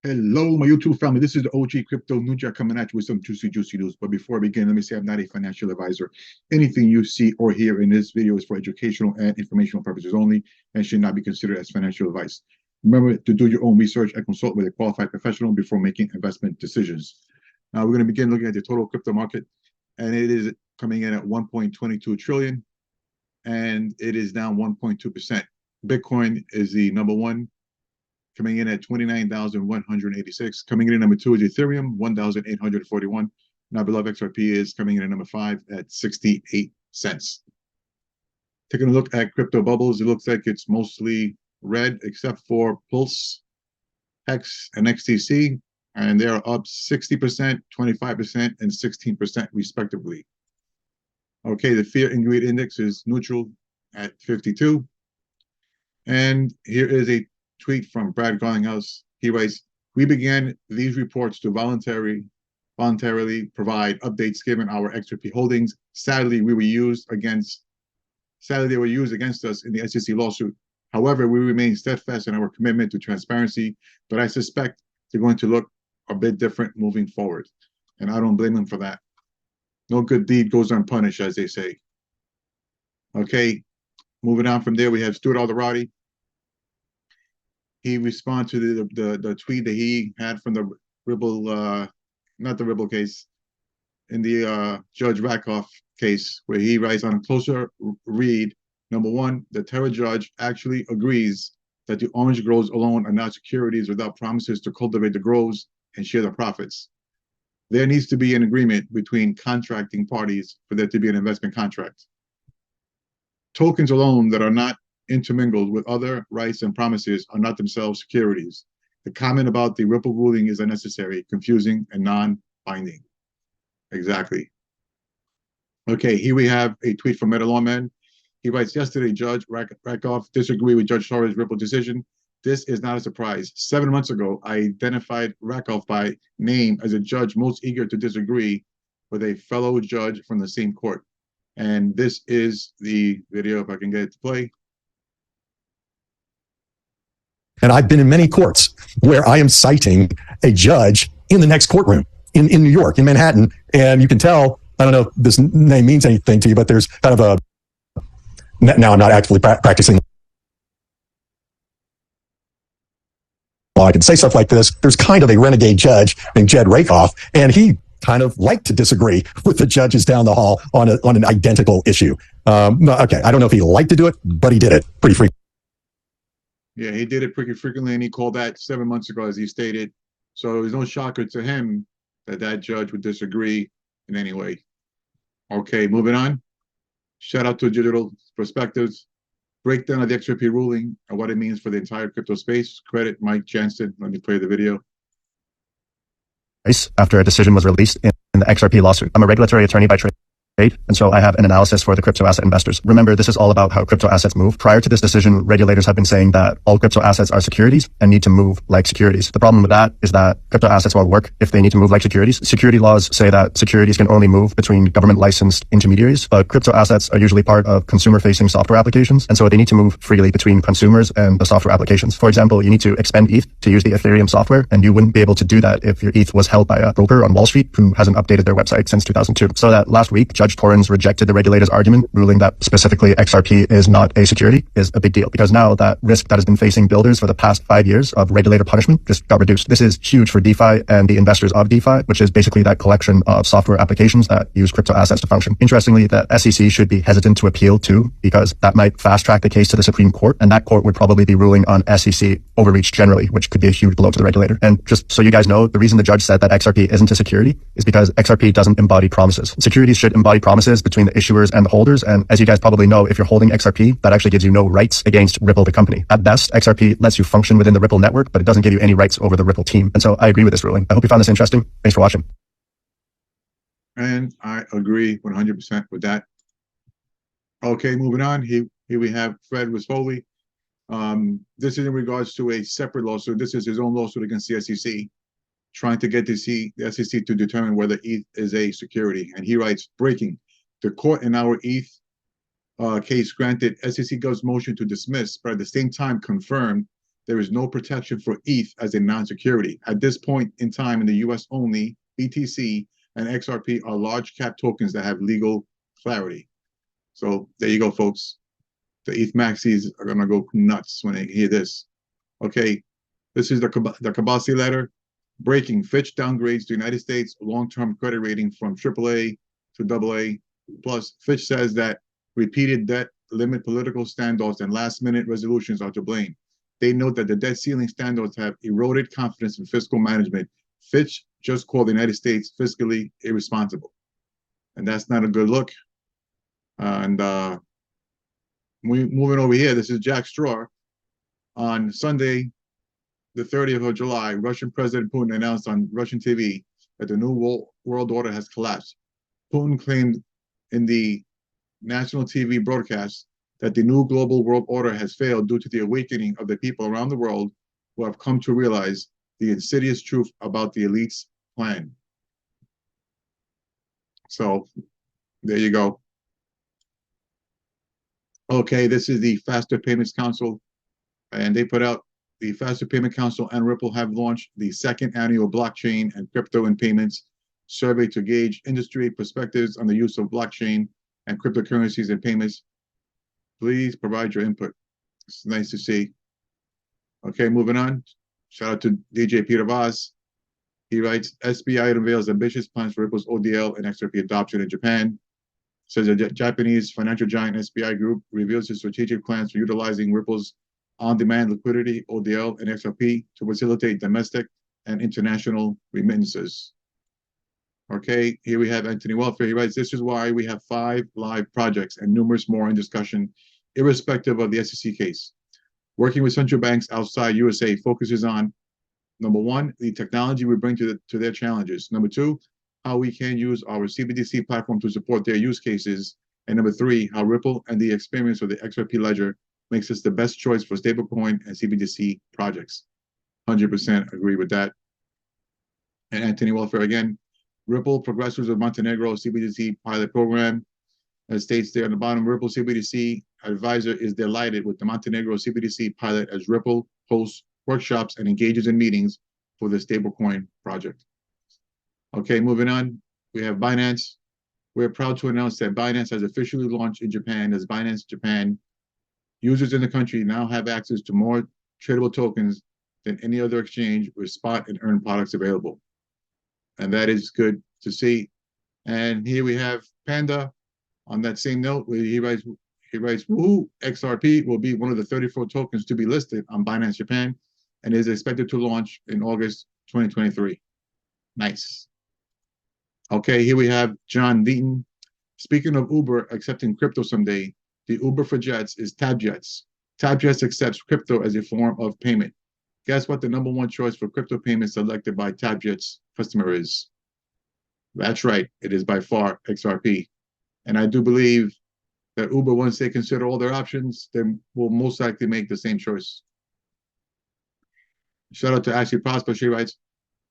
Hello, my YouTube family. This is the OG Crypto Ninja coming at you with some juicy news. But before I begin, let me say I'm not a financial advisor. Anything you see or hear in this video is for educational and informational purposes only and should not be considered as financial advice. Remember to do your own research and consult with a qualified professional before making investment decisions. Now we're going to begin looking at the total crypto market, and it is coming in at 1.22 trillion, and it is down 1.2%. Bitcoin is the number one, coming in at 29,186. Coming in at number two is Ethereum, 1,841. Now below XRP is coming in at number 5 at 68 cents. Taking a look at crypto bubbles, it looks like it's mostly red except for Pulse, Hex, and XTC, and they are up 60%, 25%, and 16% respectively. Okay, the Fear and Greed Index is neutral at 52. And here is a tweet from Brad Garlinghouse. He writes, "We began these reports to voluntarily provide updates given our XRP holdings. Sadly, they were used against us in the SEC lawsuit. However, we remain steadfast in our commitment to transparency, but I suspect they're going to look a bit different moving forward." And I don't blame them for that. No good deed goes unpunished, as they say. Okay, moving on from there, we have Stuart Alderati. He responded to the tweet that he had from the Ripple, not the Ripple case, in the Judge Rakoff case, where he writes, on a closer read, number one, the Terra judge actually agrees that the orange groves alone are not securities without promises to cultivate the groves and share the profits. There needs to be an agreement between contracting parties for there to be an investment contract. Tokens alone that are not intermingled with other rights and promises are not themselves securities. The comment about the Ripple ruling is unnecessary, confusing, and non-binding. Exactly. Okay, here we have a tweet from METALAWMAN. He writes, yesterday, Judge Rakoff disagreed with Judge Torres' Ripple decision. This is not a surprise. 7 months ago, I identified Rakoff by name as a judge most eager to disagree with a fellow judge from the same court. And this is the video, if I can get it to play. And I've been in many courts where I am citing a judge in the next courtroom in New York, in Manhattan. And you can tell, I don't know if this name means anything to you, but there's kind of a, now I'm not actively practicing law. I can say stuff like this. There's kind of a renegade judge named Jed Rakoff, and he kind of liked to disagree with the judges down the hall on an identical issue. Okay, I don't know if he liked to do it, but he did it pretty frequently. Yeah, he did it pretty frequently, and he called that 7 months ago, as he stated. So it was no shocker to him that that judge would disagree in any way. Okay, moving on. Shout out to Digital Perspectives. Breakdown of the XRP ruling and what it means for the entire crypto space. Credit Mike Jansen. Let me play the video. After a decision was released in the XRP lawsuit. I'm a regulatory attorney by trade, and so I have an analysis for the crypto asset investors. Remember, this is all about how crypto assets move. Prior to this decision, regulators have been saying that all crypto assets are securities and need to move like securities. The problem with that is that crypto assets won't work if they need to move like securities. Security laws say that securities can only move between government licensed intermediaries, but crypto assets are usually part of consumer facing software applications, and so they need to move freely between consumers and the software applications. For example, you need to expend ETH to use the Ethereum software, and you wouldn't be able to do that if your ETH was held by a broker on Wall Street who hasn't updated their website since 2002. So that last week, Judge Torrens rejected the regulator's argument, ruling that specifically XRP is not a security, is a big deal, because now that risk that has been facing builders for the past 5 years of regulator punishment just got reduced. This is huge for DeFi and the investors of DeFi, which is basically that collection of software applications that use crypto assets to function. Interestingly, the SEC should be hesitant to appeal too, because that might fast track the case to the Supreme Court, and that court would probably be ruling on SEC overreach generally, which could be a huge blow to the regulator. And just so you guys know, the reason the judge said that XRP isn't a security is because XRP doesn't embody promises. Securities should embody promises between the issuers and the holders, and as you guys probably know, if you're holding XRP, that actually gives you no rights against Ripple the company. At best, XRP lets you function within the Ripple network, but it doesn't give you any rights over the Ripple team. And so I agree with this ruling. I hope you found this interesting. Thanks for watching. And I agree 100% with that. Okay, moving on. Here we have Fred Rispoli. This is in regards to a separate lawsuit. This is his own lawsuit against the SEC, trying to get the SEC to determine whether ETH is a security. And he writes, breaking. The court in our ETH case granted SEC Gov's motion to dismiss, but at the same time confirmed there is no protection for ETH as a non-security. At this point in time in the US only, BTC and XRP are large cap tokens that have legal clarity. So there you go, folks. The ETH maxis are gonna go nuts when they hear this. Okay, this is the Kabasi letter. Breaking: Fitch downgrades the United States long-term credit rating from AAA to AA. Plus, Fitch says that repeated debt limit political standoffs and last-minute resolutions are to blame. They note that the debt ceiling standards have eroded confidence in fiscal management. Fitch just called the United States fiscally irresponsible. And that's not a good look. Moving over here, this is Jack Straw. On Sunday, the 30th of July, Russian President Putin announced on Russian TV that the new world order has collapsed. Putin claimed in the national TV broadcast that the new global world order has failed due to the awakening of the people around the world who have come to realize the insidious truth about the elite's plan. So there you go. Okay, this is the Faster Payments Council, and they put out the Faster Payment Council and Ripple have launched the second annual blockchain and crypto and payments survey to gauge industry perspectives on the use of blockchain and cryptocurrencies and payments. Please provide your input. It's nice to see. Okay, moving on. Shout out to DJ Peter Voss. He writes, SBI unveils ambitious plans for Ripple's ODL and XRP adoption in Japan. Says the Japanese financial giant SBI Group reveals its strategic plans for utilizing Ripple's on-demand liquidity, ODL, and XRP to facilitate domestic and international remittances. Okay, here we have Anthony Welfare. He writes, this is why we have 5 live projects and numerous more in discussion, irrespective of the SEC case. Working with central banks outside USA focuses on, number 1, the technology we bring to their challenges. Number 2, how we can use our CBDC platform to support their use cases. And number 3, how Ripple and the experience of the XRP ledger makes us the best choice for stablecoin and CBDC projects. 100% agree with that. And Anthony Welfare again, Ripple progressors of Montenegro CBDC pilot program. As states there on the bottom, Ripple CBDC advisor is delighted with the Montenegro CBDC pilot as Ripple hosts workshops and engages in meetings for the stablecoin project. Okay, moving on, we have Binance. We're proud to announce that Binance has officially launched in Japan as Binance Japan. Users in the country now have access to more tradable tokens than any other exchange with spot and earn products available. And that is good to see. And here we have Panda. On that same note, he writes, woohoo, XRP will be one of the 34 tokens to be listed on Binance Japan and is expected to launch in August 2023. Nice. Okay, here we have John Deaton. Speaking of Uber accepting crypto someday, the Uber for jets is TabJets. TabJets accepts crypto as a form of payment. Guess what the #1 choice for crypto payments selected by TabJets customer is? That's right, it is by far XRP. And I do believe that Uber, once they consider all their options, they will most likely make the same choice. Shout out to Ashley Prosper. She writes,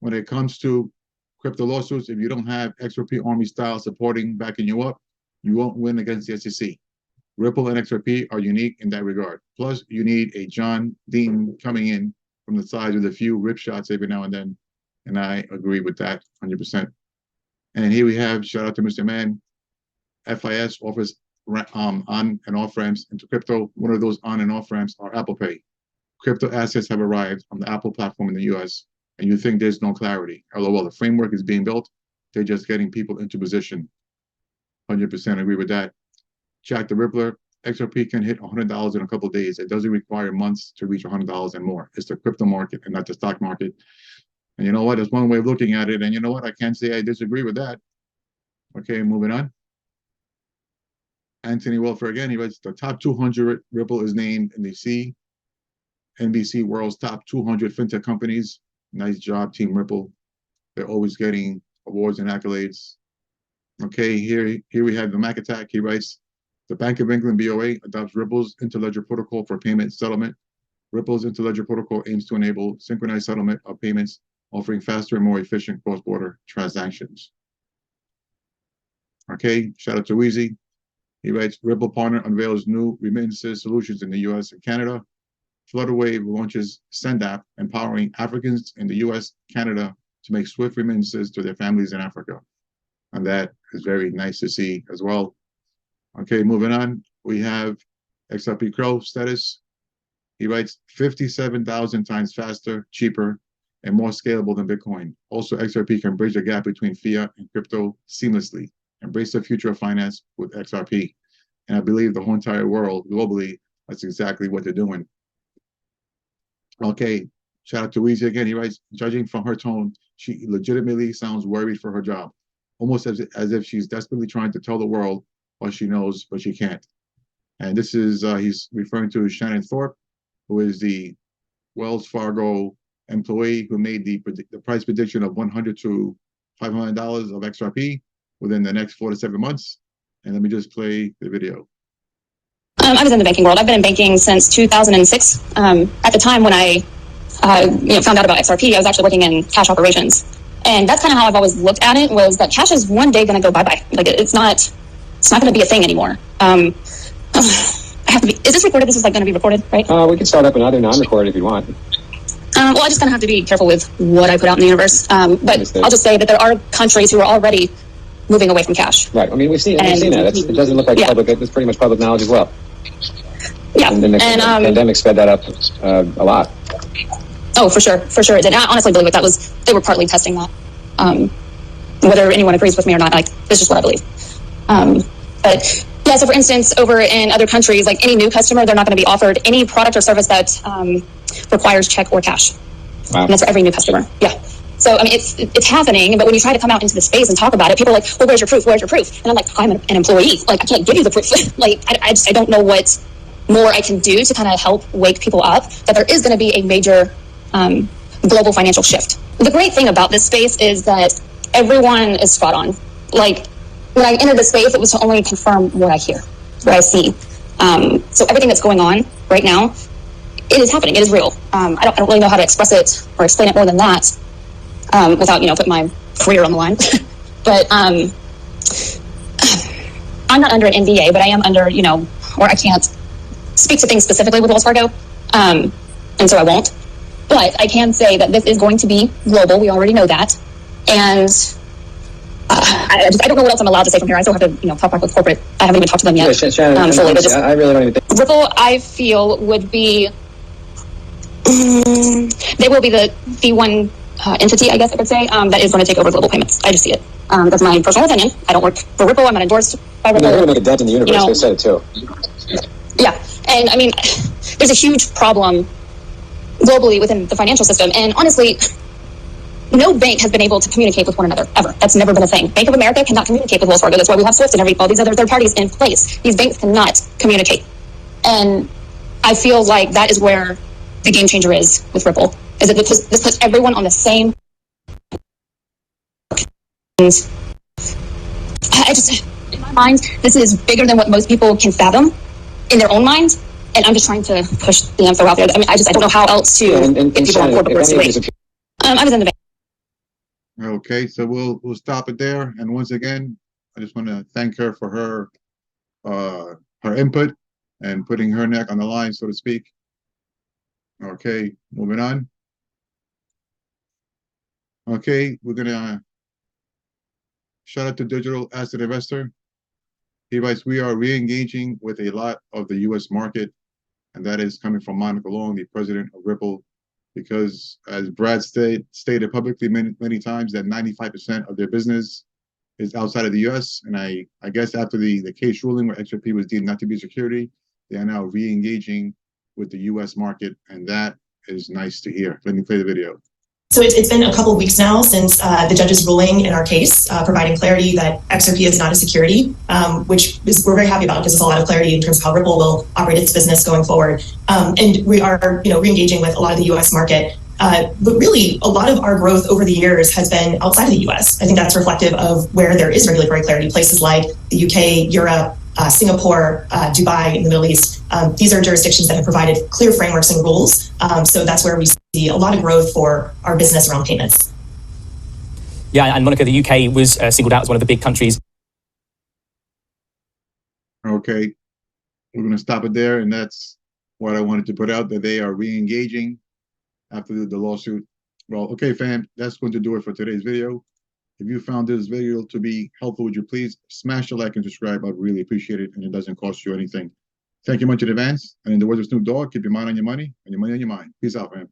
when it comes to crypto lawsuits, if you don't have XRP Army style supporting backing you up, you won't win against the SEC. Ripple and XRP are unique in that regard. Plus, you need a John Dean coming in from the side with a few rip shots every now and then. And I agree with that 100%. And here we have, shout out to Mr. Mann, FIS offers on and off ramps into crypto. One of those on and off ramps are Apple Pay. Crypto assets have arrived on the Apple platform in the US, and you think there's no clarity. LOL, the framework is being built. They're just getting people into position. 100% agree with that. Jack the Rippler, XRP can hit $100 in a couple of days. It doesn't require months to reach $100 and more. It's the crypto market and not the stock market. And you know what? There's one way of looking at it. And you know what? I can't say I disagree with that. Okay, moving on. Anthony Welfare again, he writes, the top 200 Ripple is named in the NBC World's top 200 fintech companies. Nice job, Team Ripple. They're always getting awards and accolades. Okay, here we have the Mac attack. He writes, the Bank of England BOA adopts Ripple's interledger protocol for payment settlement. Ripple's interledger protocol aims to enable synchronized settlement of payments, offering faster and more efficient cross-border transactions. Okay, shout out to Weezy. He writes, Ripple partner unveils new remittances solutions in the US and Canada. Flutterwave launches Send app, empowering Africans in the US, Canada to make swift remittances to their families in Africa. And that is very nice to see as well. Okay, moving on, we have XRP Crow status. He writes 57,000 times faster, cheaper, and more scalable than Bitcoin. Also, XRP can bridge the gap between fiat and crypto seamlessly. Embrace the future of finance with XRP. And I believe the whole entire world, globally, that's exactly what they're doing. Okay, shout out to Weezy again. He writes, judging from her tone, she legitimately sounds worried for her job, almost as if she's desperately trying to tell the world what she knows, but she can't. And this is, he's referring to Shannon Thorpe, who is the Wells Fargo employee who made the price prediction of $100 to $500 of XRP within the next 4 to 7 months. And let me just play the video. I was in the banking world. I've been in banking since 2006. At the time when I found out about XRP, I was actually working in cash operations. And that's kind of how I've always looked at it, was that cash is one day going to go bye-bye. Like, it's not going to be a thing anymore. I have to be, is this recorded? This is like going to be recorded, right? We can start up another non-recorded if you want. Well, I just kind of have to be careful with what I put out in the universe. But I'll just say that there are countries who are already moving away from cash. Right. I mean, we've seen that. It doesn't look like public. It's pretty much public knowledge as well. Yeah. And the pandemic sped that up a lot. Oh, for sure it did. And I honestly believe that they were partly testing that. Whether anyone agrees with me or not, like, it's just what I believe. But yeah, so for instance, over in other countries, like any new customer, they're not going to be offered any product or service that requires check or cash. Wow. And that's for every new customer. Yeah. So, I mean, it's happening, but when you try to come out into the space and talk about it, people are like, well, where's your proof? Where's your proof? And I'm like, I'm an employee. Like, I can't give you the proof. Like, I don't know what more I can do to kind of help wake people up that there is going to be a major global financial shift. The great thing about this space is that everyone is spot on. Like, when I entered the space, it was to only confirm what I hear, what I see. So everything that's going on right now, it is happening. It is real. I don't really know how to express it or explain it more than that. Without, putting my career on the line. But I'm not under an NDA, but I am under, or I can't speak to things specifically with Wells Fargo, and so I won't. But I can say that this is going to be global. We already know that. And I don't know what else I'm allowed to say from here. I still have to, talk back with corporate. I haven't even talked to them yet. Shannon, fully, but I really don't even think. Ripple, I feel, would be, they will be the one entity, I guess I could say, that is going to take over global payments. I just see it. That's my personal opinion. I don't work for Ripple. I'm not endorsed by Ripple. They're going to make a dent in the universe. They said it too. Yeah. And I mean, there's a huge problem globally within the financial system. And honestly, no bank has been able to communicate with one another, ever. That's never been a thing. Bank of America cannot communicate with Wells Fargo. That's why we have SWIFT and all these other third parties in place. These banks cannot communicate. And I feel like that is where the game changer is with Ripple. Is that this puts everyone on the same. And I just, in my mind, this is bigger than what most people can fathom in their own mind. And I'm just trying to push the info out there. I mean, I don't know how else to get people on board with this. I was in the bank. Okay, so we'll stop it there. And once again, I just want to thank her for her input and putting her neck on the line, so to speak. Okay, moving on. Okay, we're gonna shout out to Digital Asset Investor. He writes, we are re-engaging with a lot of the US market, and that is coming from Monica Long, the president of Ripple, because as Brad stated publicly many times, that 95% of their business is outside of the US. And I guess after the case ruling where XRP was deemed not to be a security, they are now re-engaging with the US market, and that is nice to hear. Let me play the video. So it's been a couple of weeks now since the judge's ruling in our case, providing clarity that XRP is not a security, which we're very happy about, because there's a lot of clarity in terms of how Ripple will operate its business going forward. And we are, re-engaging with a lot of the U.S. market. But really, a lot of our growth over the years has been outside of the U.S. I think that's reflective of where there is regulatory clarity, places like the UK, Europe, Singapore, Dubai, in the Middle East. These are jurisdictions that have provided clear frameworks and rules. So that's where we see a lot of growth for our business around payments. Yeah, and Monica, the UK was singled out as one of the big countries. Okay, we're going to stop it there, and that's what I wanted to put out, that they are re-engaging after the lawsuit. Well, okay, fam, that's going to do it for today's video. If you found this video to be helpful, would you please smash the like and subscribe? I'd really appreciate it, and it doesn't cost you anything. Thank you much in advance. And in the words of Snoop Dogg, keep your mind on your money and your money on your mind. Peace out, fam.